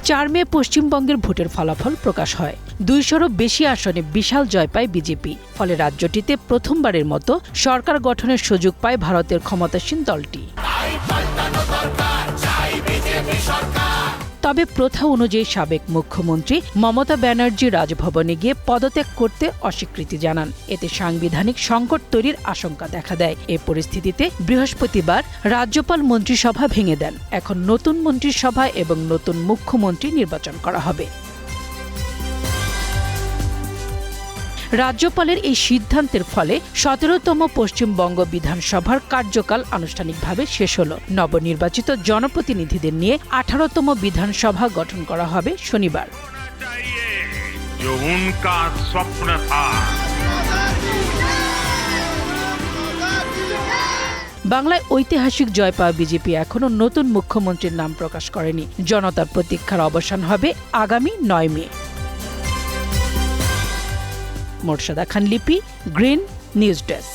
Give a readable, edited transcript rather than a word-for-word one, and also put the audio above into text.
4 মে পশ্চিমবঙ্গের ভোটের ফলাফল প্রকাশ হয়। 200-রও বেশি আসনে বিশাল জয় পায় বিজেপি। ফলে রাজ্যটিতে প্রথমবারের মতো সরকার গঠনের সুযোগ পায় ভারতের ক্ষমতাসীন দলটি। তবে প্রথা অনুযায়ী সাবেক মুখ্যমন্ত্রী মমতা ব্যানার্জি রাজভবনে গিয়ে পদত্যাগ করতে অস্বীকৃতি জানান। এতে সাংবিধানিক সংকট তৈরির আশঙ্কা দেখা দেয়। এ পরিস্থিতিতে বৃহস্পতিবার রাজ্যপাল মন্ত্রিসভা ভেঙে দেন। এখন নতুন মন্ত্রিসভা এবং নতুন মুখ্যমন্ত্রী নির্বাচন করা হবে। রাজ্যপালের এই সিদ্ধান্তের ফলে 17তম পশ্চিমবঙ্গ বিধানসভার কার্যকাল আনুষ্ঠানিকভাবে শেষ হল। নবনির্বাচিত জনপ্রতিনিধিদের নিয়ে 18তম বিধানসভা গঠন করা হবে শনিবার। বাংলায় ঐতিহাসিক জয় পাওয়া বিজেপি এখনো নতুন মুখ্যমন্ত্রীর নাম প্রকাশ করেনি। জনতার প্রতীক্ষার অবসান হবে আগামী 9 মে। মোর্শেদা খান লিপি, গ্রিন নিউজ ডেস্ক।